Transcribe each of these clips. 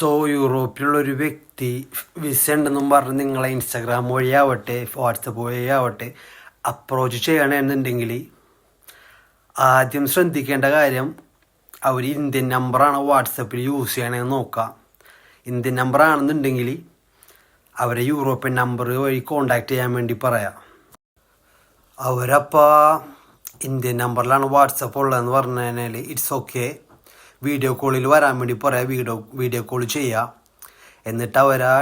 യൂറോപ്പിലുള്ളൊരു വ്യക്തി വിസ ഉണ്ടെന്നും പറഞ്ഞ് നിങ്ങളെ ഇൻസ്റ്റാഗ്രാം വഴിയാവട്ടെ വാട്സപ്പ് വഴിയാവട്ടെ അപ്രോച്ച് ചെയ്യണമെന്നുണ്ടെങ്കിൽ ആദ്യം ശ്രദ്ധിക്കേണ്ട കാര്യം അവർ ഇന്ത്യൻ നമ്പറാണ് വാട്സപ്പിൽ യൂസ് ചെയ്യണമെന്ന് നോക്കാം. ഇന്ത്യൻ നമ്പറാണെന്നുണ്ടെങ്കിൽ അവരെ യൂറോപ്യൻ നമ്പർ വഴി കോണ്ടാക്ട് ചെയ്യാൻ വേണ്ടി പറയാം. അവരപ്പോൾ ഇന്ത്യൻ നമ്പറിലാണ് വാട്സപ്പ് ഉള്ളതെന്ന് പറഞ്ഞു കഴിഞ്ഞാൽ ഇറ്റ്സ് ഓക്കെ, വീഡിയോ കോളിൽ വരാൻ വേണ്ടി പറയാം. വീഡിയോ കോൾ ചെയ്യുക. എന്നിട്ട് അവരാ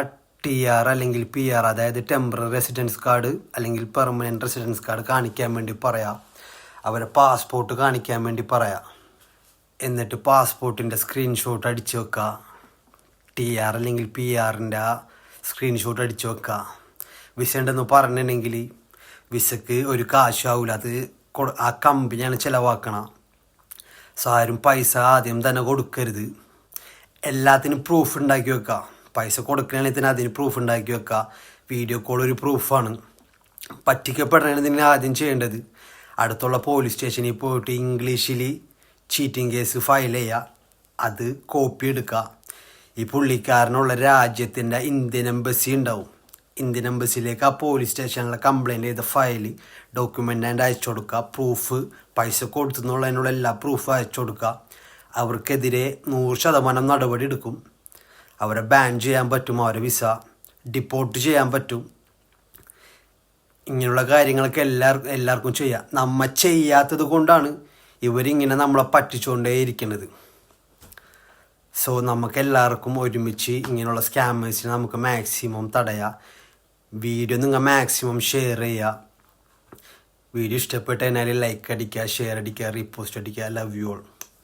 TR അല്ലെങ്കിൽ PR, അതായത് ടെമ്പററി റെസിഡൻസ് കാർഡ് അല്ലെങ്കിൽ പെർമനൻറ്റ് റെസിഡൻസ് കാർഡ് കാണിക്കാൻ വേണ്ടി പറയാം. അവരെ പാസ്പോർട്ട് കാണിക്കാൻ വേണ്ടി പറയാം. എന്നിട്ട് പാസ്പോർട്ടിൻ്റെ സ്ക്രീൻഷോട്ട് അടിച്ച് വെക്കുക. TR അല്ലെങ്കിൽ PRൻ്റെ ആ സ്ക്രീൻഷോട്ട് അടിച്ച് വെക്കുക. വിസ ഉണ്ടെന്ന് പറഞ്ഞിട്ടുണ്ടെങ്കിൽ വിസക്ക് ഒരു കാശാവില്ല, അത് ആ കമ്പനിയാണ് ചിലവാക്കണം. ആരും പൈസ ആദ്യം തന്നെ കൊടുക്കരുത്. എല്ലാത്തിനും പ്രൂഫ് ഉണ്ടാക്കി വെക്കുക. പൈസ കൊടുക്കണമെങ്കിൽ അതിന് പ്രൂഫ് ഉണ്ടാക്കി വെക്കുക. വീഡിയോ കോൾ ഒരു പ്രൂഫാണ്. പറ്റിക്കപ്പെടണമെങ്കിൽ ആദ്യം ചെയ്യേണ്ടത് അടുത്തുള്ള പോലീസ് സ്റ്റേഷനിൽ പോയിട്ട് ഇംഗ്ലീഷിൽ ചീറ്റിംഗ് കേസ് ഫയൽ ചെയ്യുക. അത് കോപ്പി എടുക്കുക. ഈ പുള്ളിക്കാരനുള്ള രാജ്യത്തിൻ്റെ ഇന്ത്യൻ എംബസി ഉണ്ടാവും. ഇന്ത്യൻ എംബസിയിലേക്ക് ആ പോലീസ് സ്റ്റേഷനിലെ കംപ്ലയിൻറ്റ് ചെയ്ത ഫയൽ ഡോക്യുമെൻ്റ് അയച്ചു കൊടുക്കുക. പ്രൂഫ്, പൈസ കൊടുത്തുന്നുള്ളതിനുള്ള എല്ലാ പ്രൂഫും അയച്ചു കൊടുക്കുക. അവർക്കെതിരെ 100% നടപടി എടുക്കും. അവരെ ബാൻ ചെയ്യാൻ പറ്റും, അവരെ വിസ ഡിപ്പോർട്ട് ചെയ്യാൻ പറ്റും. ഇങ്ങനെയുള്ള കാര്യങ്ങളൊക്കെ എല്ലാവർക്കും ചെയ്യാം. നമ്മ ചെയ്യാത്തത് കൊണ്ടാണ് ഇവരിങ്ങനെ നമ്മളെ പറ്റിച്ചുകൊണ്ടേ ഇരിക്കുന്നത്. നമുക്കെല്ലാവർക്കും ഒരുമിച്ച് ഇങ്ങനെയുള്ള സ്കാമേഴ്സിനെ നമുക്ക് മാക്സിമം തടയാം. വീഡിയോ നിങ്ങൾ മാക്സിമം ഷെയർ ചെയ്യുക. വീഡിയോ ഇഷ്ടപ്പെട്ട് കഴിഞ്ഞാൽ ലൈക്ക് അടിക്കുക, ഷെയർ അടിക്കുക, റീപോസ്റ്റ് അടിക്കുക. Love you all.